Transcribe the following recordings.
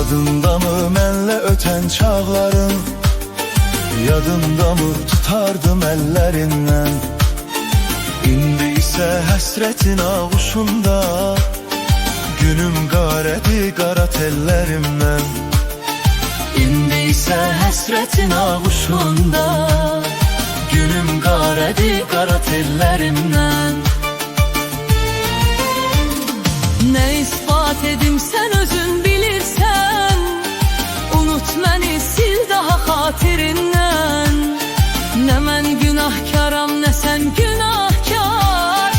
Yadındamı mənlə ötən çağların, yadındamı tutardım əllərindən. İndi isə həsrətin ağuşunda, günüm qarədi qara tellərimdən. İndi isə həsrətin ağuşunda, günüm qarədi qara tellərimdən. Nə ispat edim sən özün bilirsən, unut məni sil daha xatirindən. Nə mən günahkaram, nə sən günahkar,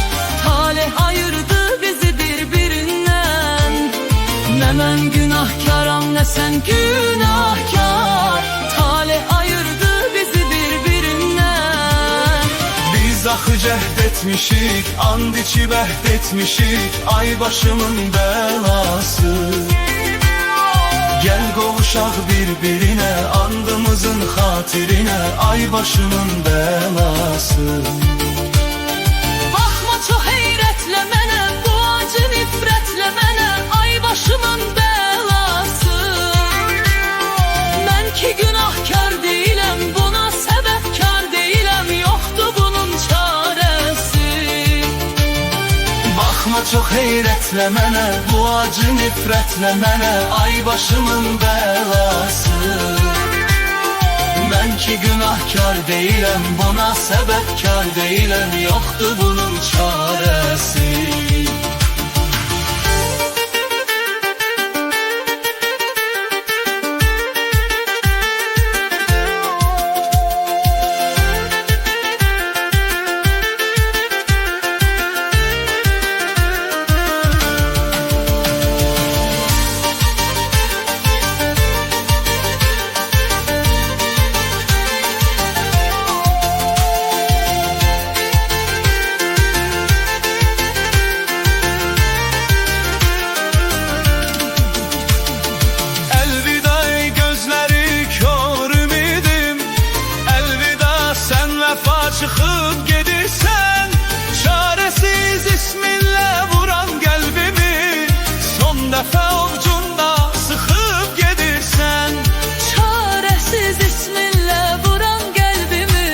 talih ayırdı bizi bir-birindən. Nə mən günahkaram, nə sən günahkar, talih ayırdı bizi bir-birindən. Biz axı cəhd etmişik, and içib əhd etmişik, ay başımın bəlası. Gəl qovuşaq bir-birinə, andımızın xatirinə, ay başımın bəlası. Baxma çox heyrətlə mənə, bu acı nifrətlə mənə, ay başımın bəlası. Mən ki günahkar deyiləm, buna səbəbkar deyiləm, yoxdur bunun çarəsi. Baxma çox heyrətlə mənə, bu acı nifrətlə mənə, ay başımın bəlası. Mən ki günahkar deyiləm, buna səbəbkar deyiləm, yoxdur bunun çarəsi. Çıxıb gedirsən, çarəsiz isminlə vuran qəlbimi, son dəfə ovcunda sıxıb gedirsən. Çarəsiz isminlə vuran qəlbimi,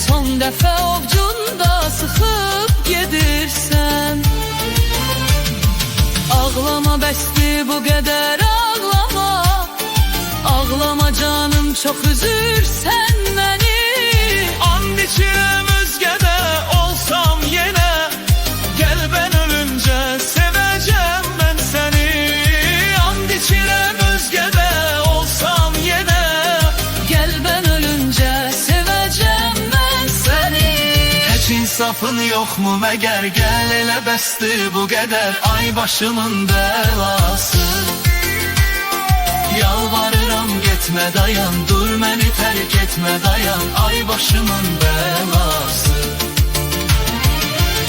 son dəfə ovcunda sıxıb gedirsən. Ağlama bəsdi bu qədər ağlama, ağlama canım çox üzürsən məni. And içirəm özgədə olsam yenə, gəl mən ölüncə sevəcəm mən səni. And içirəm özgədə olsam yenə, gəl mən ölüncə sevəcəm mən səni. heç insafın yoxmu məgər, gəl elə bəsdir bu qədər, ay başımın bəlası. Yalvarıram getmə dayan, dur məni tərk etmə dayan, ay başımın bəlası.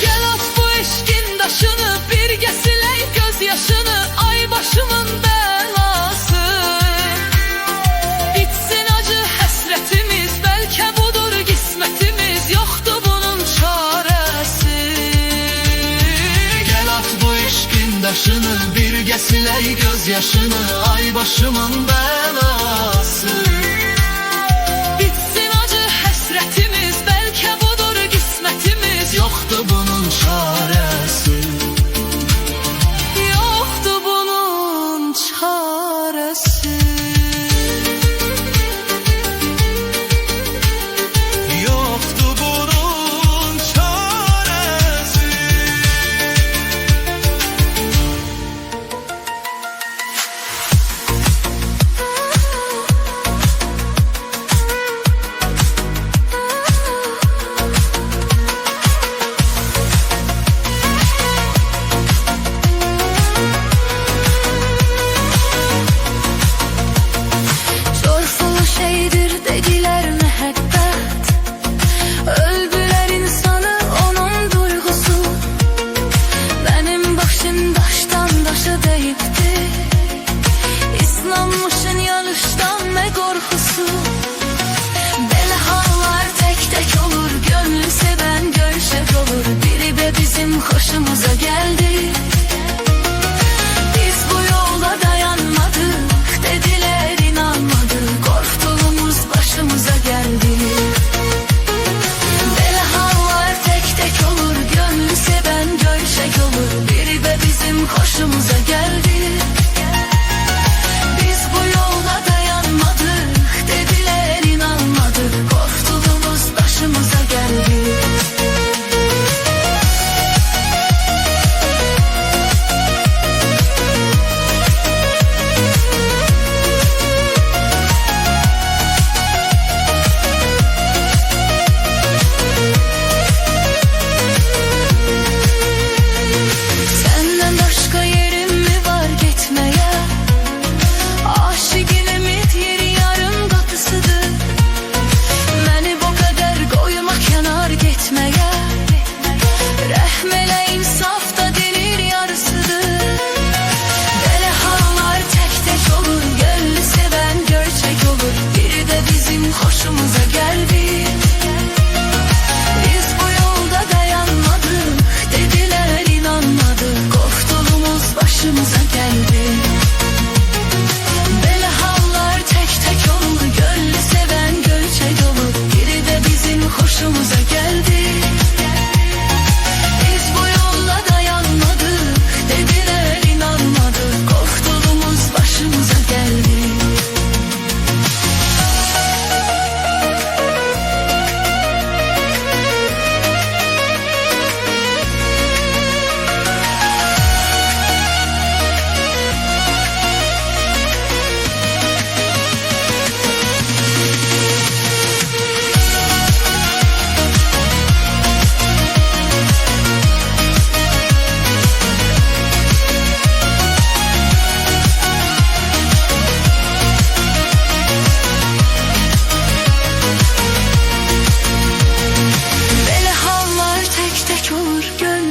Gəl at bu eşkin daşını, birgə silək göz yaşını, ay başımın bəlası. Bitsin acı həsrətimiz, bəlkə budur qismətimiz, yoxdur bunun çarəsi. Gəl at bu eşkin daşını, birgə silək göz yaşını, ay başımın bəlası. Bitsin acı həsrətimiz, bəlkə budur qismətimiz, Yoxdur bunun çarəsi. yoxdur bunun çarəsi. Yoxdur bunun çarəsi.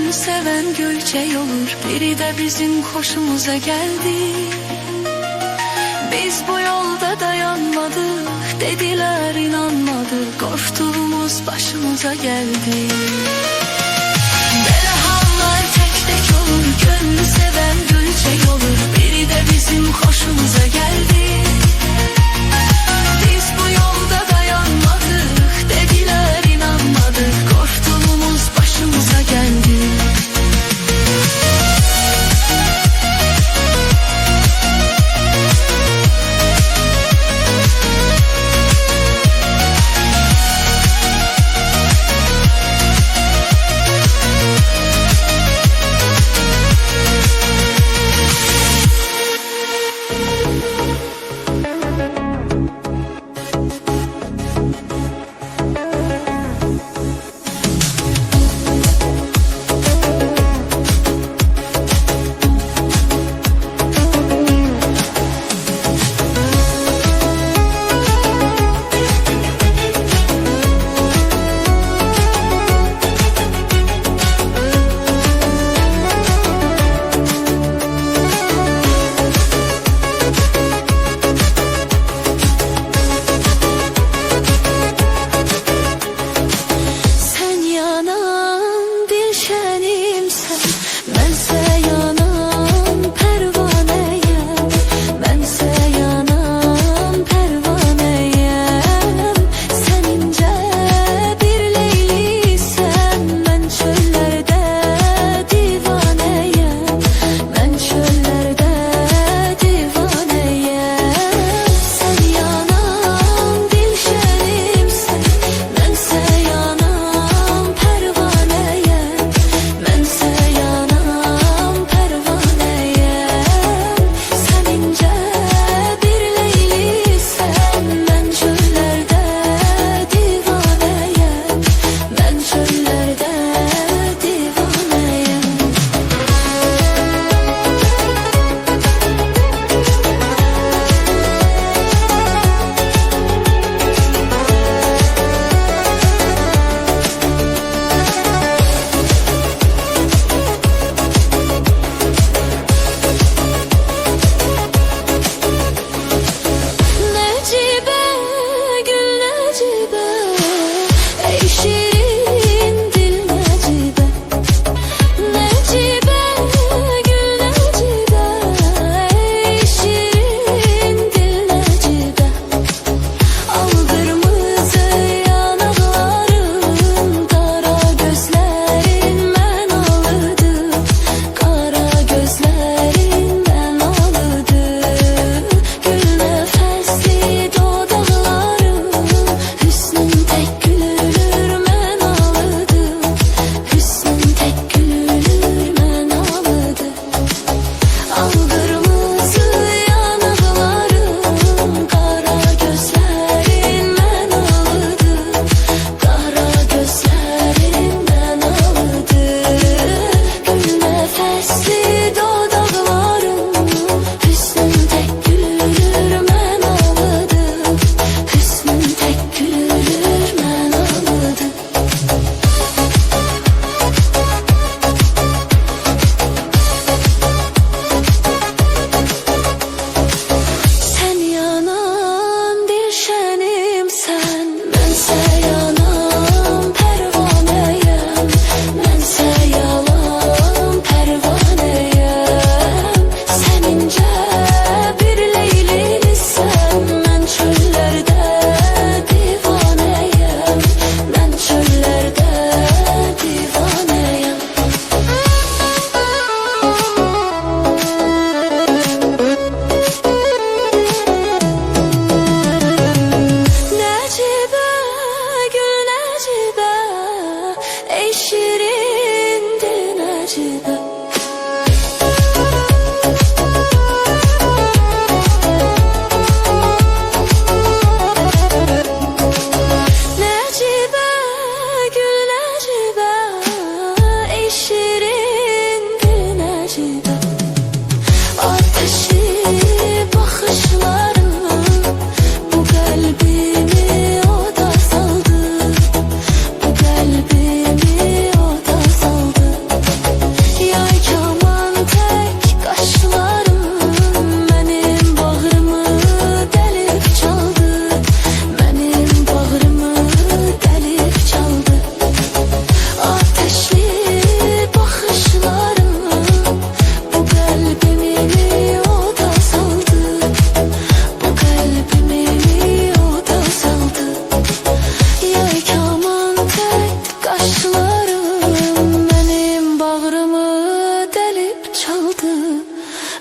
Gönül seven gülçey olur, biri de bizim hoşumuza geldi. Biz bu yolda dayanmadık, dediler inanmadık, korktuğumuz başımıza geldi. Böyle hallar tek tek olur, gönül seven gülçey olur, biri de bizim hoşumuza geldi. Biz bu yolda dayanmadık, dediler inanmadık, korktuğumuz başımıza geldi.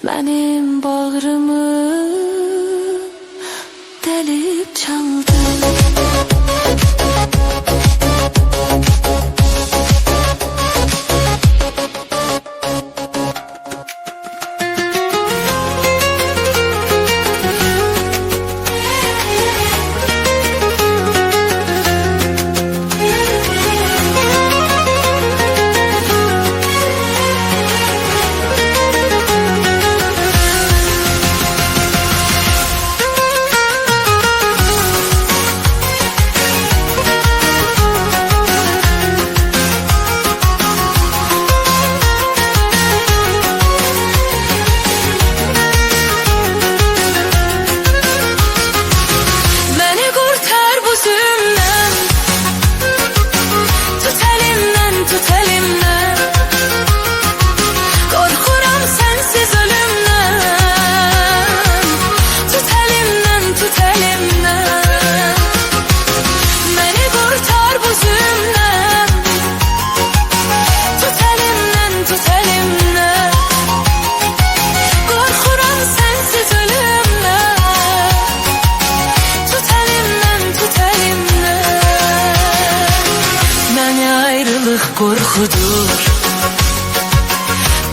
benim bağrımı delip çaldı. Korkudur,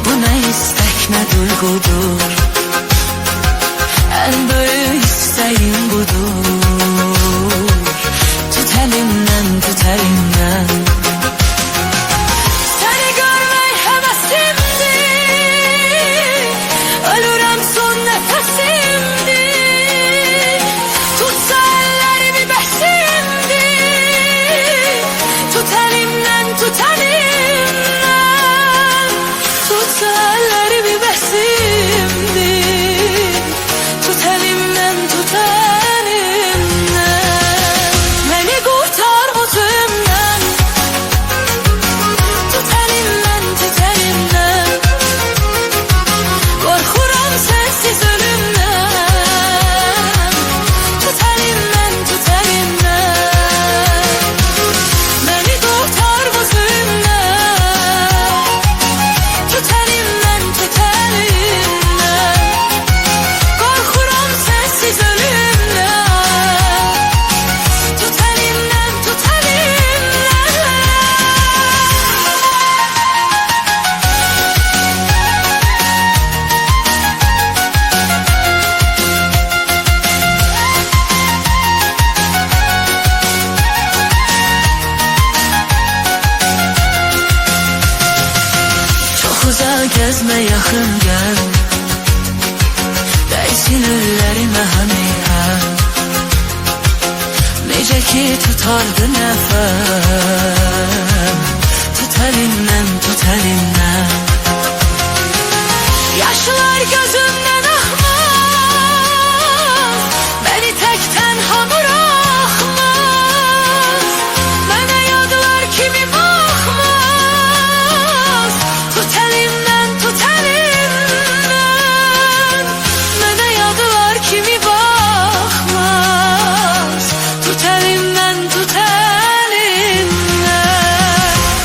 bu ne istek ne duygudur, en büyük isteğim budur. Tut elimden, tut elimden, seni görmek hevesimdir, ölürüm son nefesimdir. Tutsa ellerimi besimdir, tut elimden, tut elimden. Gezme yakın gel, değsin ellerime hani hem, nece ki tutardı nefem. Tut elimden, tut elimden, yaşlar gözümden akmaz, beni tek tenha bırakmaz. Bana yadılar kimi bakmaz, tut elimden. Tut elimden,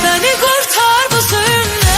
beni kurtar bu zulümden.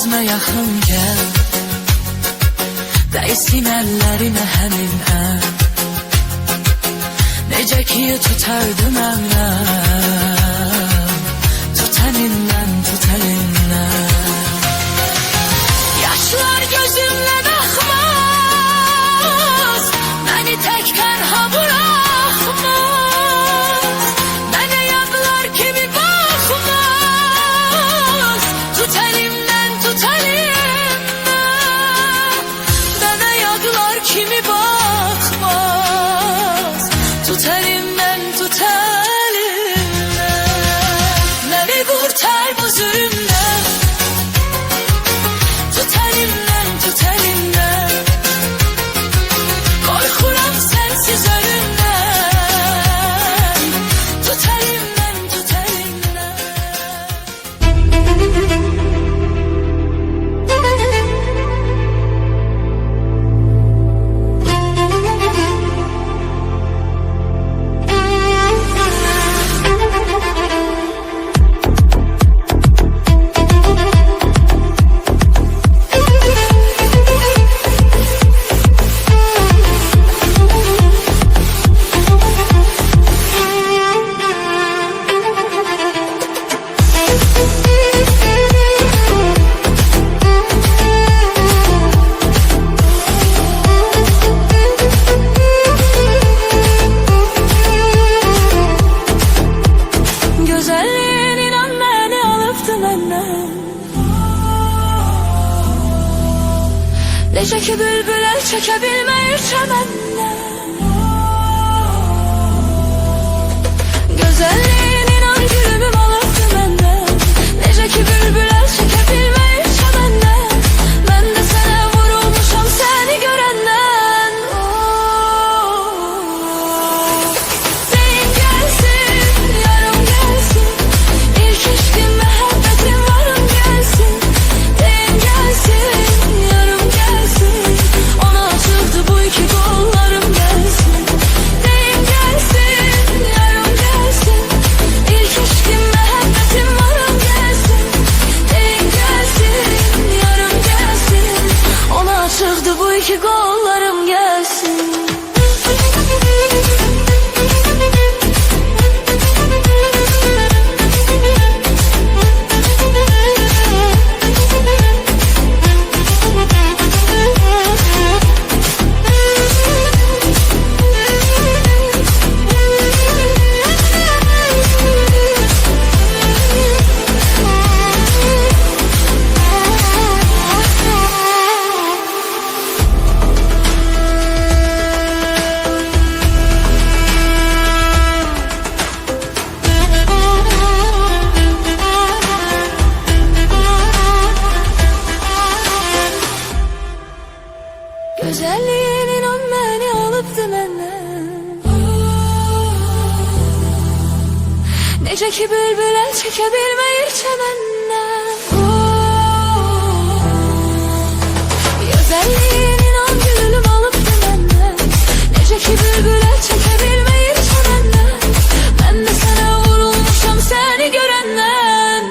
özümə yaxın gəl, dəysin əllərimə həmin əl. Necə ki tutardım əmrəm, tut əlimdən, tut əlimdən. Yaşlar gözümdən axmaz, məni tək tənha buraxmaz. Mənə yadlar kimi baxmaz, tut əlimdən, tut əlimdən. Mənə yadlar kimi baxmaz, tut əlimdən, tut əlimdən. Məni qurtar bu zülmdən, tut əlimdən, tut əlimdən. Qorxuram sənsiz ölümdən, tut əlimdən, tut əlimdən. Gözəlliyin inan məni alıbdı məndən, necə ki bülbülər çəkə bilməyir çəməndən. Gözəlliyin inan gülümüm alıbdı məndən, necə ki bülbülər çəkə bilməyir çəməndən. Mən də sənə vurulmuşam səni görəndən. Deyin gəlsin, yarım gəlsin, ilk eşqim məhəbbətim varım gəlsin. Deyin gəlsin, yarım gəlsin, ona açıldı bu iki qollarım gəlsin. Deyin gəlsin, yarım gəlsin, ilk eşqim məhəbbətim varım gəlsin. Deyin gəlsin, yarım gəlsin, ona açıldı bu iki qollarım gəlsin. Gözəlliyin inan məni alıbdı məndən, necə ki bülbülər çəkə bilməyir çəməndən. Gözəlliyin inan gülüm alıbdı məndən, necə ki bülbülər çəkə bilməyir çəməndən. Mən də sənə vurulmuşam səni görəndən.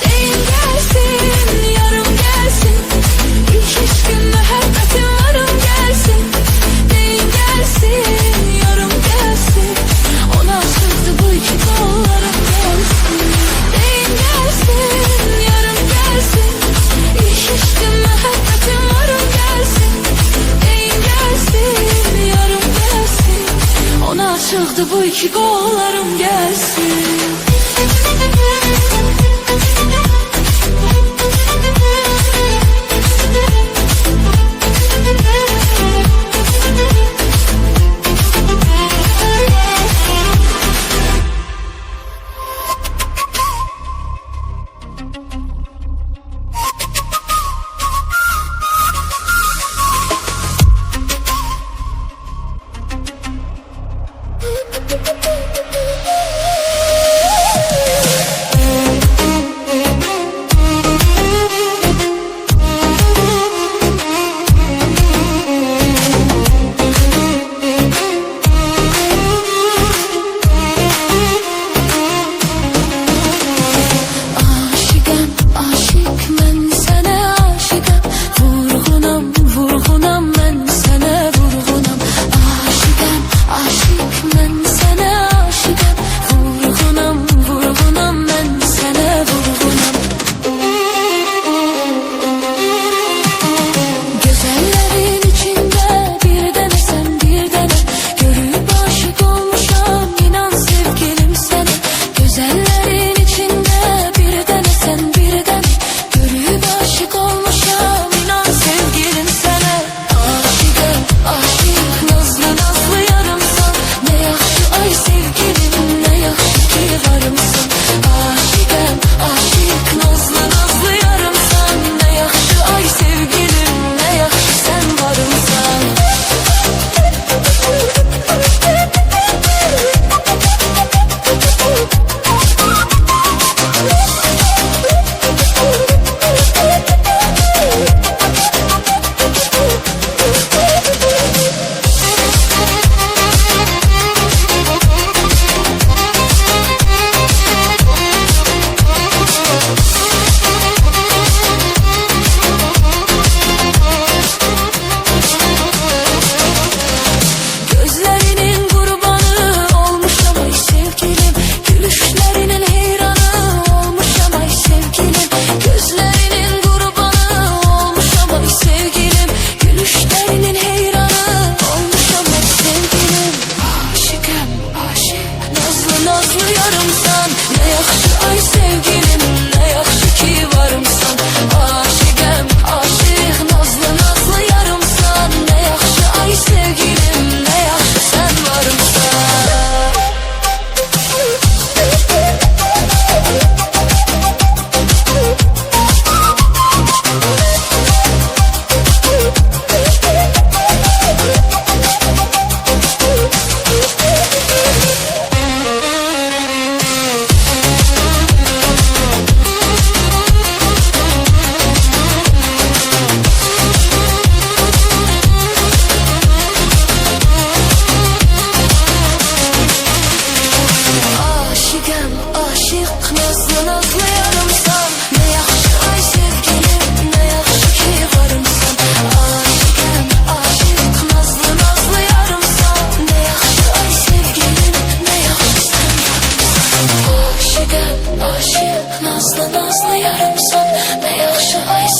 Deyin gəlsin, yarım gəlsin, ilk eşqim məhəbbətim varım gəlsin. Deyin gəlsin, yarım gəlsin, ona açıldı bu iki qollarım gəlsin. Deyin gəlsin, yarım gəlsin, ilk eşqim məhəbbətim varım gəlsin. Deyin gəlsin, yarım gəlsin, ona açıldı bu iki qollarım gəlsin.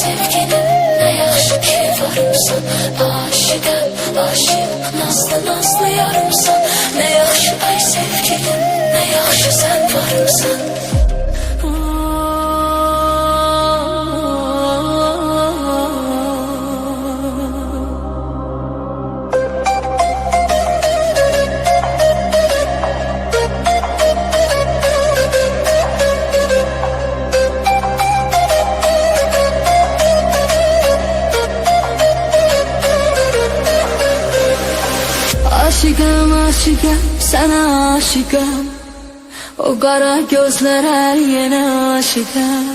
sevgilim, ne yaxşı ki varımsan. Aşıqam, aşıq, nazlı nazlı yarımsan. Ne yaxşı ay sevgilim, ne yaxşı sen varımsan. Aşıqam, aşıqam, sənə aşıqam. O qara gözlərə yenə aşıqam.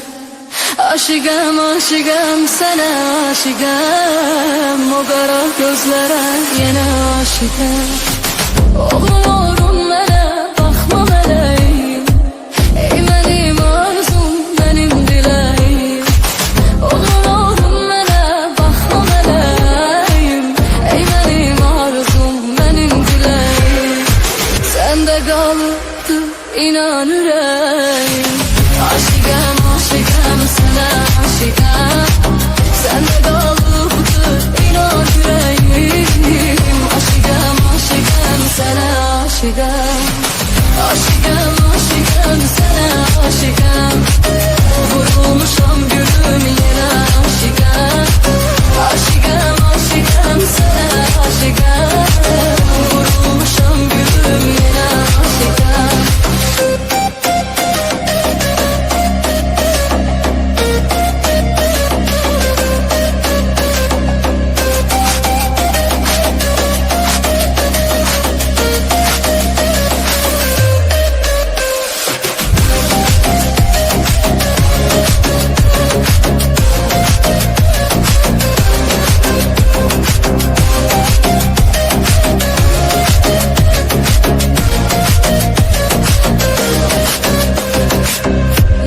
Aşıqam, aşıqam, sənə aşıqam. O qara gözlərə yenə aşıqam. Oğlum oğlum mənə baxma mələyim. Ey mənim arzum, mənim diləyim. Oğlum oğlum mənə baxma mələyim. Ey mənim arzum, mənim diləyim. Səndə qalıbdı inan ürəyim. Aşıqam, aşıqam, sənə aşıqam. Səndə qalıbdı inan ürəyim. Aşıqam, aşıqam, sənə aşıqam. Aşıqam, aşıqam, sənə aşıqam. Vurulmuşam gülüm yenə aşıqam. Aşıqam, aşıqam, sənə aşıqam. Vurulmuşam gülüm yenə aşıqam.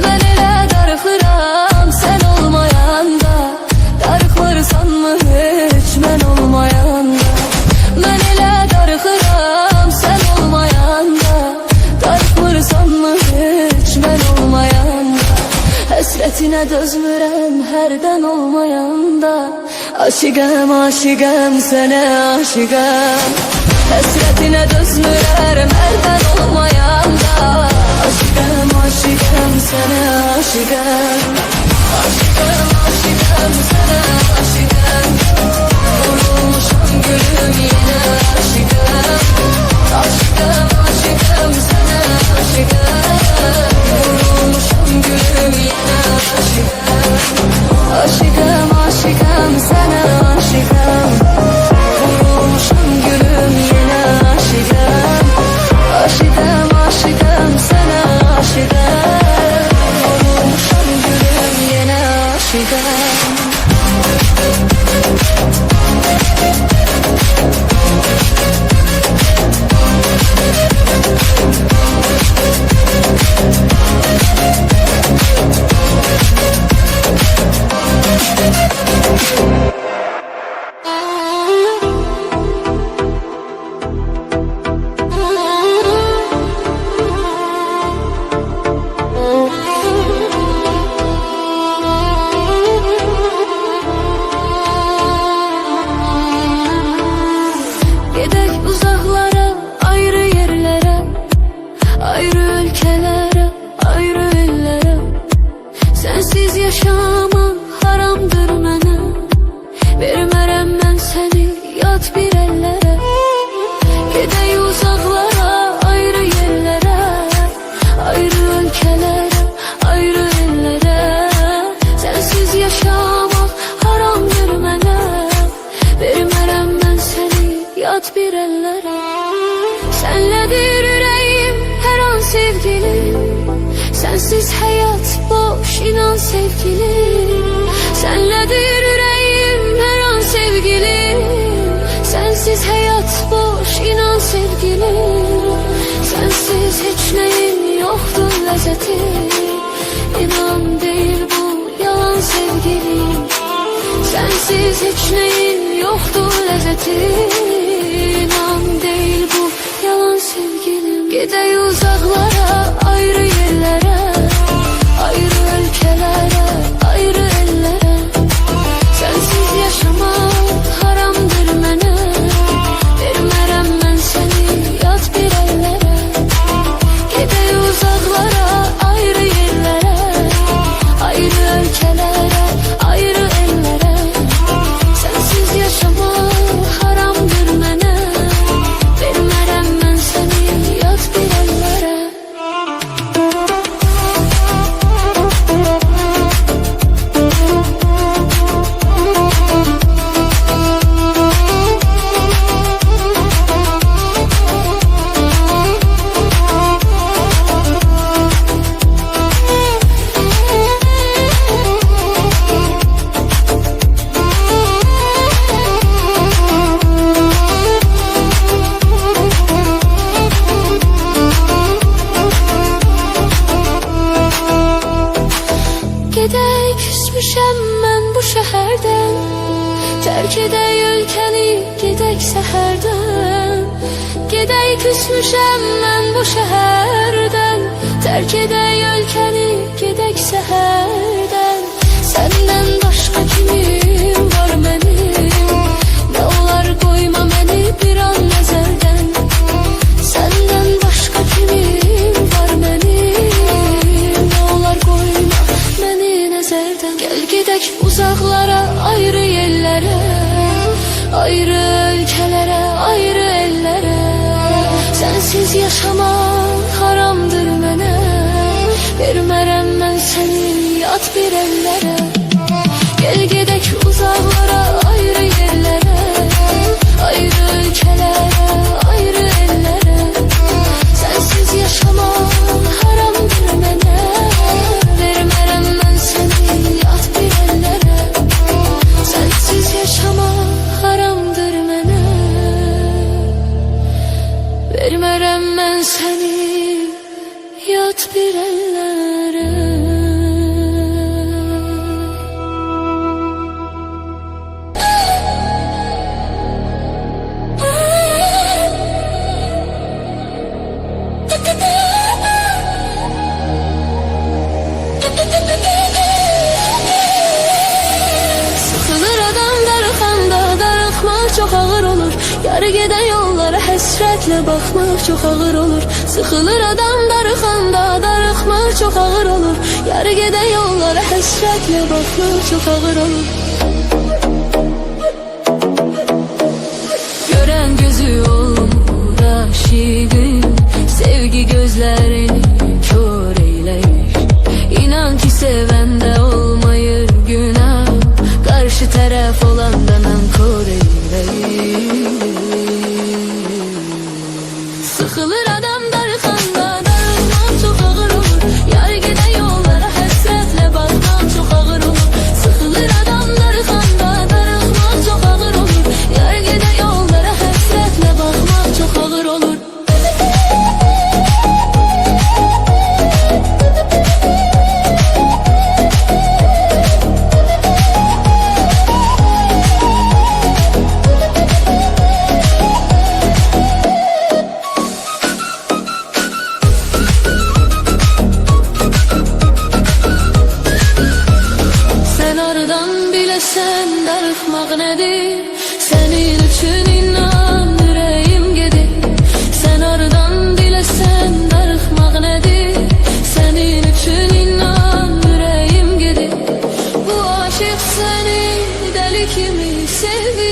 Ben elə darıxıram sen olmayanda. Darıxmırsan mı hiç mən olmayanda? Ben elə darıxıram sen olmayanda. Darıxmırsan mı hiç mən olmayanda? Həsrətinə dözmürəm hərdən olmayanda. Aşıqam, aşıqam, sənə aşıqam. Həsrətinə dözmürəm hərdən olmayanda. Aşıqam, aşıqam, sənə aşıqam. Aşıqam, aşıqam, sənə aşıqam. Vurulmuşam gülüm yenə aşıqam. Aşıqam, aşıqam, sənə aşıqam. Vurulmuşam gülüm yenə aşıqam. Aşıqam, aşıqam, sənə aşıqam. Vurulmuşam gülüm yenə aşıqam. Aşıqam, aşıqam, sənə aşıqam. Vurulmuşam gülüm yenə aşıqam. Gedək uzaqlara, ayrı yerlərə, ayrı ölkələrə, ayrı illərə. Sənsiz yaşamaq haramdır mənə. Vermərəm mən səni yad bir əllərə. Gedək uzaqlara, ayrı yerlərə, ayrı ölkələrə, ayrı illərə. Sənsiz yaşamaq haramdır mənə. Vermərəm mən səni yad bir əllərə. Sənlədir ürəyim hər an sevgilim. Sənsiz həyat boş inan sevgilim. Sənlədir ürəyim hər an sevgilim. Sənsiz həyat boş inan sevgilim. Sənsiz heç nəyim yoxdur ləzzəti. İnan deyil bu yalan sevgilim. Sənsiz heç nəyim yoxdur ləzzəti. İnan deyil bu yalan sevgilim. Gedək uzaqlara, ayrı yerlərə, ayrı ölkələrə, ayrı ellərə. bu şəhərdən. Tərk edək ölkəni, gedək səhərdən. Gedək küsmüşəm mən bu şəhərdən. Tərk edək ölkəni, gedək səhərdən. Səndən başqa kimim var mənim? Nə olar qoyma məni bir an nəzərdən. Səndən başqa kimim var mənim? Nə olar qoyma məni nəzərdən. Gəl gedək uzaqlara, ayrı yerlərə, ayrı ölkələrə, ayrı ellərə. Sənsiz yaşamaq haramdır mənə. Vermərəm mən səni yat bir ellərə. Gel gedək uzaqlara, ayrı yerlərə, ayrı ölkələrə, ayrı ellərə. Sənsiz yaşamaq haramdır mənə. Vermərəm mən səni yat bir ellərə. Sənsiz yaşamaq haramdır mənə. Vermərəm mən səni yat bir ellərə. Sıxılır adam darıxanda, darıxmaq çox ağır olur. Yarı gedən yollara həsrətlə baxmaq çox ağır olur. Sıxılır adam darıxanda, darıxmaq çox ağır olur. Yarı gedən yollara həsrətlə baxmaq çox ağır olur. Görən gözü olmur aşiqin, sevgi gözlərini kör eyləyir. İnan ki sevəndə olmayır günah, qarşı tərəf olanda nankor eyləyir. Sıxılır adam darıxanda, darıxmaq çox ağır olur. Yarı gedən yollara həsrətlə baxmaq çox ağır olur. Sıxılır adam darıxanda, darıxmaq çox ağır olur. Yarı gedən yollara həsrətlə baxmaq çox ağır olur. Sen darıxmaq nədir? Sənin üçün inan ürəyim gedir. Sən oradan biləsən darıxmaq nədir? Sənin üçün inan ürəyim gedir. Bu aşıq səni dəli kimi sevir.